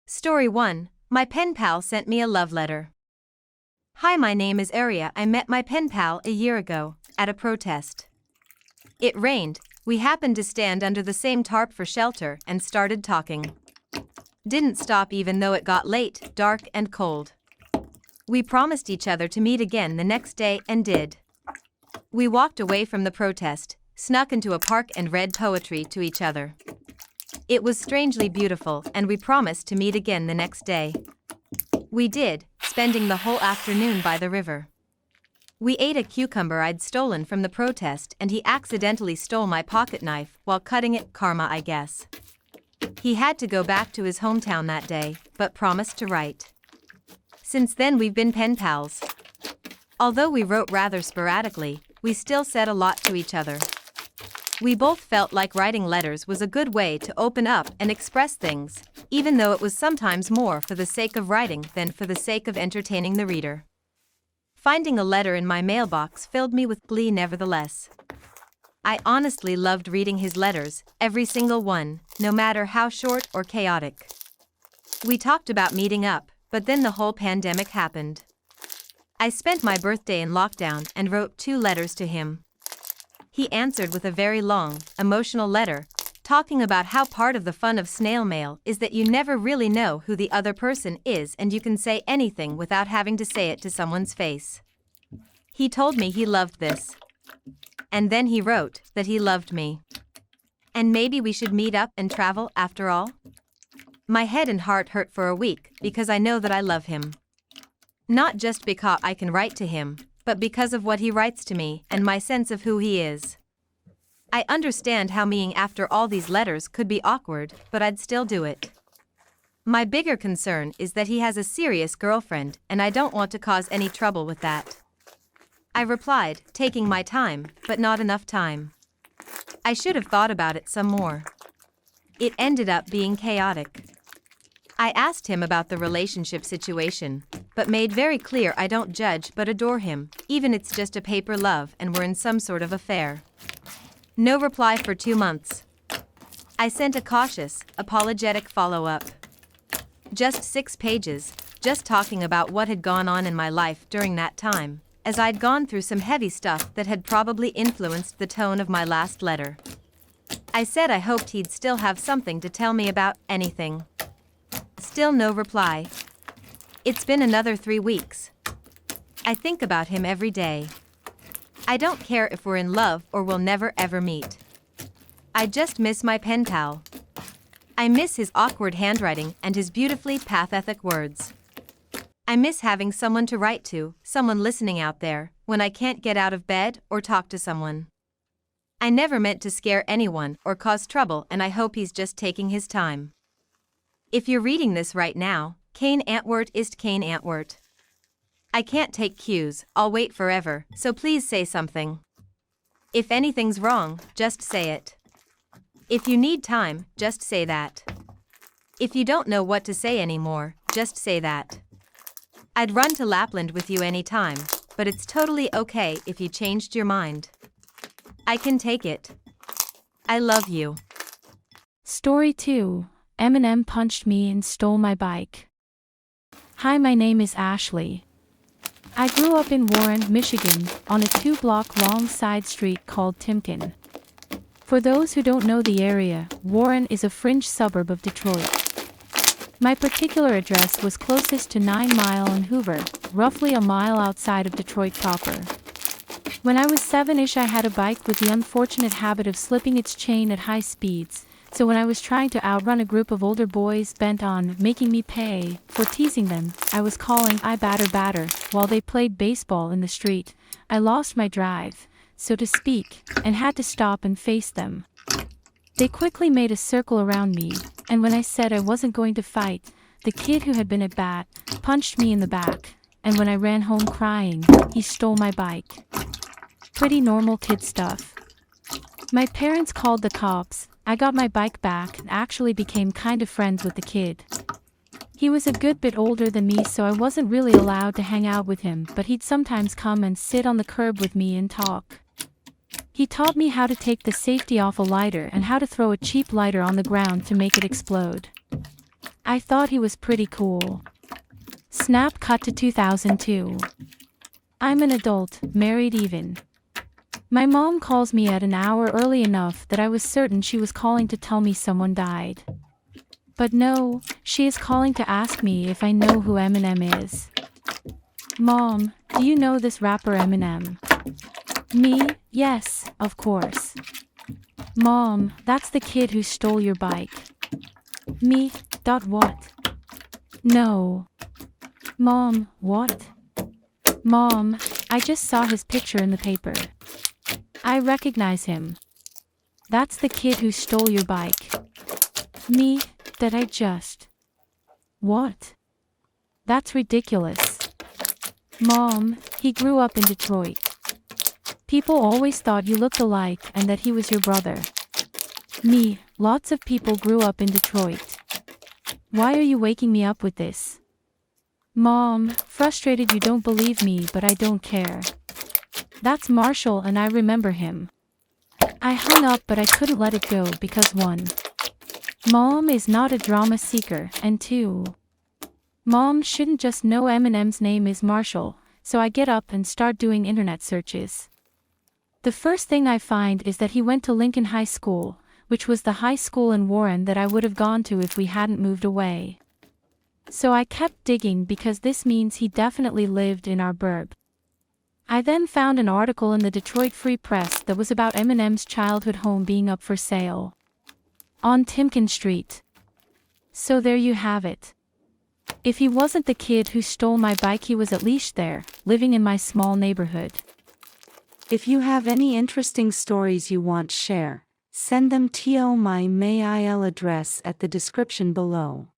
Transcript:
Story 1. My pen pal sent me a love letter. Hi, my name is Aria. I met my pen pal a year ago, at a protest. It rained, we happened to stand under the same tarp for shelter and started talking. Didn't stop even though it got late, dark and cold. We promised each other to meet again the next day and did. We walked away from the protest, snuck into a park and read poetry to each other. It was strangely beautiful and we promised to meet again the next day. We did, spending the whole afternoon by the river. We ate a cucumber I'd stolen from the protest and he accidentally stole my pocket knife while cutting it. Karma, I guess. He had to go back to his hometown that day, but promised to write. Since then we've been pen pals. Although we wrote rather sporadically, we still said a lot to each other. We both felt like writing letters was a good way to open up and express things, even though it was sometimes more for the sake of writing than for the sake of entertaining the reader. Finding a letter in my mailbox filled me with glee nevertheless. I honestly loved reading his letters, every single one, no matter how short or chaotic. We talked about meeting up, but then the whole pandemic happened. I spent my birthday in lockdown and wrote 2 letters to him. He answered with a very long, emotional letter, talking about how part of the fun of snail mail is that you never really know who the other person is and you can say anything without having to say it to someone's face. He told me he loved this. And then he wrote that he loved me. And maybe we should meet up and travel after all? My head and heart hurt for a week because I know that I love him. Not just because I can write to him, but because of what he writes to me and my sense of who he is. I understand how meeting after all these letters could be awkward, but I'd still do it. My bigger concern is that he has a serious girlfriend and I don't want to cause any trouble with that. I replied, taking my time, but not enough time. I should have thought about it some more. It ended up being chaotic. I asked him about the relationship situation, but made very clear I don't judge but adore him, even it's just a paper love and we're in some sort of affair. No reply for 2 months. I sent a cautious, apologetic follow-up. Just 6 pages, just talking about what had gone on in my life during that time, as I'd gone through some heavy stuff that had probably influenced the tone of my last letter. I said I hoped he'd still have something to tell me about anything. Still no reply. It's been another 3 weeks. I think about him every day. I don't care if we're in love or we'll never ever meet. I just miss my pen pal. I miss his awkward handwriting and his beautifully pathetic words. I miss having someone to write to, someone listening out there, when I can't get out of bed or talk to someone. I never meant to scare anyone or cause trouble and I hope he's just taking his time. If you're reading this right now, Kane Antwort ist Kane Antwort. I can't take cues, I'll wait forever, so please say something. If anything's wrong, just say it. If you need time, just say that. If you don't know what to say anymore, just say that. I'd run to Lapland with you anytime, but it's totally okay if you changed your mind. I can take it. I love you. Story 2. Eminem punched me and stole my bike. Hi, my name is Ashley. I grew up in Warren, Michigan, on a 2-block long side street called Timken. For those who don't know the area, Warren is a fringe suburb of Detroit. My particular address was closest to 9 Mile and Hoover, roughly a mile outside of Detroit proper. When I was 7-ish, I had a bike with the unfortunate habit of slipping its chain at high speeds. So when I was trying to outrun a group of older boys bent on making me pay for teasing them, I was calling "I batter batter" while they played baseball in the street. I lost my drive, so to speak, and had to stop and face them. They quickly made a circle around me, and when I said I wasn't going to fight, the kid who had been at bat punched me in the back, and when I ran home crying, he stole my bike. Pretty normal kid stuff. My parents called the cops. I got my bike back and actually became kind of friends with the kid. He was a good bit older than me, so I wasn't really allowed to hang out with him, but he'd sometimes come and sit on the curb with me and talk. He taught me how to take the safety off a lighter and how to throw a cheap lighter on the ground to make it explode. I thought he was pretty cool. Snap cut to 2002. I'm an adult, married even. My mom calls me at an hour early enough that I was certain she was calling to tell me someone died. But no, she is calling to ask me if I know who Eminem is. Mom, do you know this rapper Eminem? Me, yes, of course. Mom, that's the kid who stole your bike. Me, what? No. Mom, what? Mom, I just saw his picture in the paper. I recognize him. That's the kid who stole your bike. Me, that I just. What? That's ridiculous. Mom, he grew up in Detroit. People always thought you looked alike and that he was your brother. Me, lots of people grew up in Detroit. Why are you waking me up with this? Mom, frustrated you don't believe me, but I don't care. That's Marshall and I remember him. I hung up but I couldn't let it go because 1. Mom is not a drama seeker, and 2. Mom shouldn't just know Eminem's name is Marshall, so I get up and start doing internet searches. The first thing I find is that he went to Lincoln High School, which was the high school in Warren that I would have gone to if we hadn't moved away. So I kept digging because this means he definitely lived in our burb. I then found an article in the Detroit Free Press that was about Eminem's childhood home being up for sale. On Timken Street. So there you have it. If he wasn't the kid who stole my bike, he was at least there, living in my small neighborhood. If you have any interesting stories you want to share, send them to my mail address at the description below.